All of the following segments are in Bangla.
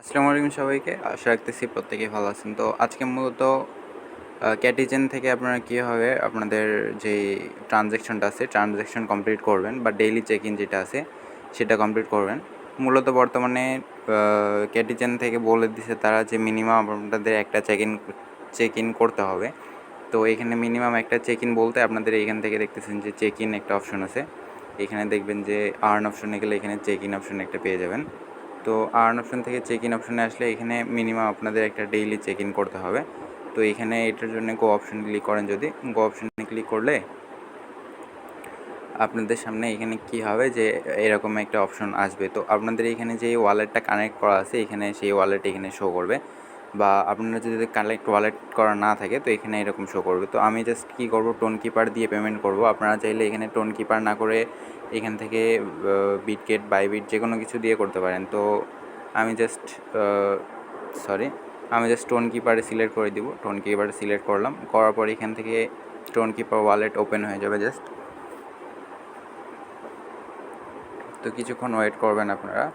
আসসালামু আলাইকুম সবাইকে। আশা রাখতেছি প্রত্যেকেই ভালো আছেন। তো আজকে মূলত ক্যাটিজেন থেকে আপনারা কীভাবে আপনাদের যেই ট্রানজ্যাকশনটা আছে, ট্রানজ্যাকশন কমপ্লিট করবেন বা ডেইলি চেক ইন যেটা আছে সেটা কমপ্লিট করবেন। মূলত বর্তমানে ক্যাটিজেন থেকে বলে দিছে তারা যে মিনিমাম আপনাদের একটা চেক ইন করতে হবে। তো এখানে মিনিমাম একটা চেক ইন বলতে আপনাদের এইখান থেকে দেখতেছেন যে চেক ইন একটা অপশন আছে। এখানে দেখবেন যে আর্ন অপশনে গেলে এখানে চেক ইন অপশন একটা পেয়ে যাবেন। তো আর্ন অপশন থেকে চেক ইন অপশনে আসলে এখানে মিনিমাম আপনাদের একটা ডেইলি চেক ইন করতে হবে। তো এখানে এটার জন্য গো অপশনে ক্লিক করেন। যদি গো অপশনে ক্লিক করলে আপনাদের সামনে এখানে কি হবে যে এরকম একটা অপশন আসবে। তো আপনাদের এখানে যে ওয়ালেটটা কানেক্ট করা আছে এখানে সেই ওয়ালেট এখানে শো করবে, বা আপনারা যদি কানেক্ট ওয়ালেট করা না থাকে তো এখানে এরকম শো করবে। তো আমি জাস্ট কী করবো, টোন কিপার দিয়ে পেমেন্ট করব। আপনারা চাইলে এখানে টোন কিপার না করে এখান থেকে বিটগেট, বাইবিট যে কোনো কিছু দিয়ে করতে পারেন। তো আমি জাস্ট টোন কিপারে সিলেক্ট করে দিব। টোন কিপারে সিলেক্ট করলাম, করার পর এখান থেকে টোন কিপার ওয়ালেট ওপেন হয়ে যাবে জাস্ট। তো কিছুক্ষণ ওয়েট করবেন আপনারা।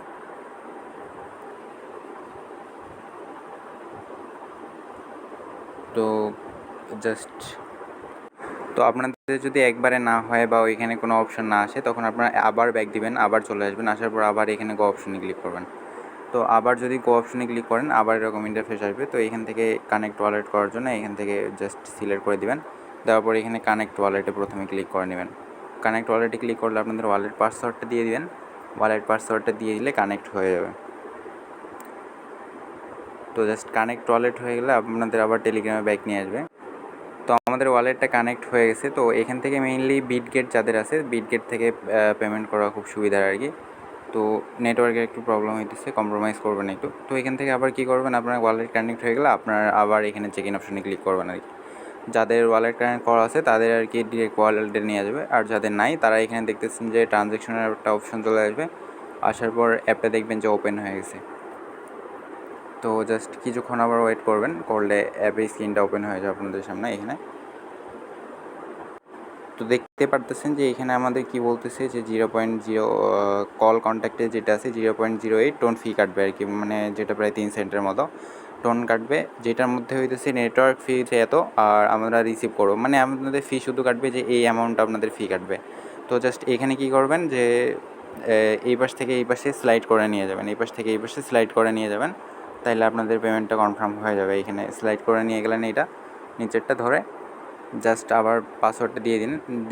তো আপনাদের যদি একবারে না হয় বা ওইখানে কোনো অপশন না আসে তখন আপনারা আবার ব্যাক দিবেন, আবার চলে আসবেন, আসার পর আবার এখানে গো অপশনে ক্লিক করবেন। তো আবার যদি গো অপশনে ক্লিক করেন আবার এরকম ইন্টারফেস আসবে। তো এখান থেকে কানেক্ট ওয়ালেট করার জন্য এখান থেকে জাস্ট সিলেক্ট করে দিবেন। দেওয়ার পর এখানে কানেক্ট ওয়ালেটে প্রথমে ক্লিক করে নেবেন। কানেক্ট ওয়ালেটে ক্লিক করলে আপনাদের ওয়ালেট পাসওয়ার্ডটা দিয়ে দিবেন। ওয়ালেট পাসওয়ার্ডটা দিয়ে দিলে কানেক্ট হয়ে যাবে। তো জাস্ট কানেক্ট ওয়ালেট হয়ে গেলে আপনাদের আবার টেলিগ্রামে ব্যাক নিয়ে আসবে। তো আমাদের ওয়ালেটটা কানেক্ট হয়ে গেছে। তো এখান থেকে মেইনলি বিটগেট যাদের আছে বিটগেট থেকে পেমেন্ট করা খুব সুবিধার আর কি। তো নেটওয়ার্কের একটু প্রবলেম হইতেছে, কম্প্রোমাইজ করবেন একটু। তো এখান থেকে আবার কী করবেন, আপনার ওয়ালেট কানেক্ট হয়ে গেলে আপনার আবার এখানে চেক ইন অপশনে ক্লিক করবেন আর কি। যাদের ওয়ালেট কানেক্ট করা আছে তাদের আর কি ডিরেক্ট ওয়ালেটে নিয়ে আসবে, আর যাদের নাই তারা এখানে দেখতেছেন যে ট্রানজ্যাকশনের একটা অপশন চলে আসবে। আসার পর অ্যাপটা দেখবেন যে ওপেন হয়ে গেছে। তো জাস্ট কিছুক্ষণ আবার ওয়েট করবেন, করলে অ্যাপের স্ক্রিনটা ওপেন হয়ে যাবে আপনাদের সামনে এখানে। তো দেখতে পারতেছেন যে এখানে আমাদের কি বলতেছে যে 0.0 কল কন্ট্যাক্টে যেটা আছে 0.08 টোন ফি কাটবে আর কি, মানে যেটা প্রায় 3 সেন্টের মতো টোন কাটবে, যেটার মধ্যে হইতেছে নেটওয়ার্ক ফি এত, আর আমরা রিসিভ করবো, মানে আপনাদের ফি শুধু কাটবে যে এই অ্যামাউন্ট আপনাদের ফি কাটবে। তো জাস্ট এখানে কি করবেন যে এই পাশ থেকে এই পাশে স্লাইড করে নিয়ে যাবেন, এই পাশ থেকে এই পাশে স্লাইড করে নিয়ে যাবেন, তাইলে আপনাদের পেমেন্টটা কনফার্ম হয়ে যাবে। এখানে স্লাইড করে নিয়ে গেলেন, এইটা নিচেরটা ধরে জাস্ট আবার পাসওয়ার্ডটা দিয়ে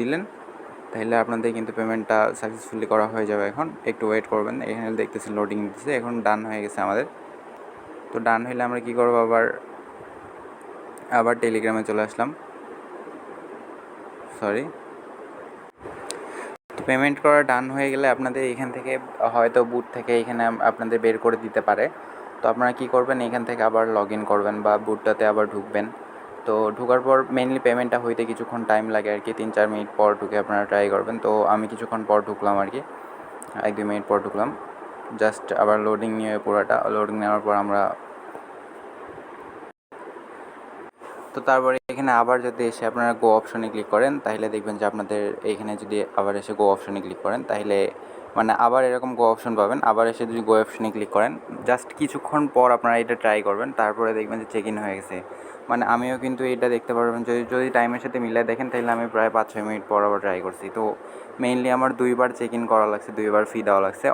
দিলেন, তাহলে আপনাদের কিন্তু পেমেন্টটা সাকসেসফুলি করা হয়ে যাবে। এখন একটু ওয়েট করবেন, এখানে দেখতেছেন লোডিং দিতেছে, এখন ডান হয়ে গেছে আমাদের। তো ডান হইলে আমরা কী করবো, আবার টেলিগ্রামে চলে আসলাম। তো পেমেন্ট করা ডান হয়ে গেলে আপনাদের এখান থেকে হয়তো বুট থেকে এখানে আপনাদের বের করে দিতে পারে। তো আপনারা কী করবেন, এখান থেকে আবার লগ ইন করবেন বা বুটটাতে আবার ঢুকবেন। তো ঢোকার পর মেইনলি পেমেন্টটা হইতে কিছুক্ষণ টাইম লাগে আর কি, 3-4 মিনিট পর ঢুকে আপনারা ট্রাই করবেন। তো আমি কিছুক্ষণ পর ঢুকলাম আর কি, 1-2 মিনিট পর ঢুকলাম। জাস্ট আবার লোডিং নিয়ে পুরোটা লোডিং নেওয়ার পর তো তারপরে এখানে আবার যদি এসে আপনারা গো অপশনে ক্লিক করেন তাহলে দেখবেন যে আপনাদের এইখানে যদি আবার এসে গো অপশনে ক্লিক করেন তাহলে মানে আবার এরকম গো অপশন পাবেন। আবার এসে যদি গো অপশনে ক্লিক করেন জাস্ট কিছুক্ষণ পর আপনারা এটা ট্রাই করবেন, তারপরে দেখবেন যে চেক ইন হয়ে গেছে। মানে আমিও কিন্তু এটা দেখতে পারবেন, যদি টাইমের সাথে মিলিয়ে দেখেন তাহলে আমি প্রায় 5-6 মিনিট পর আবার ট্রাই করছি। তো মেইনলি আমার 2বার চেক ইন করা লাগছে, 2বার ফি দেওয়া লাগছে।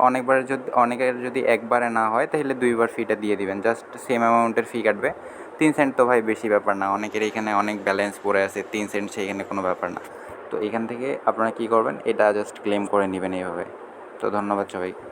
অনেকের যদি একবারে না হয় তাহলে 2বার ফিটা দিয়ে দিবেন, জাস্ট সেম অ্যামাউন্টের ফি কাটবে। 3 সেন্ট তো ভাই বেশি ব্যাপার না, অনেকের এখানে অনেক ব্যালেন্স পড়ে আছে, 3 সেন্ট সেইখানে কোনো ব্যাপার না। তো এখান থেকে আপনারা কী করবেন, এটা জাস্ট ক্লেম করে নেবেন এইভাবে। তো ধন্যবাদ সবাইকে।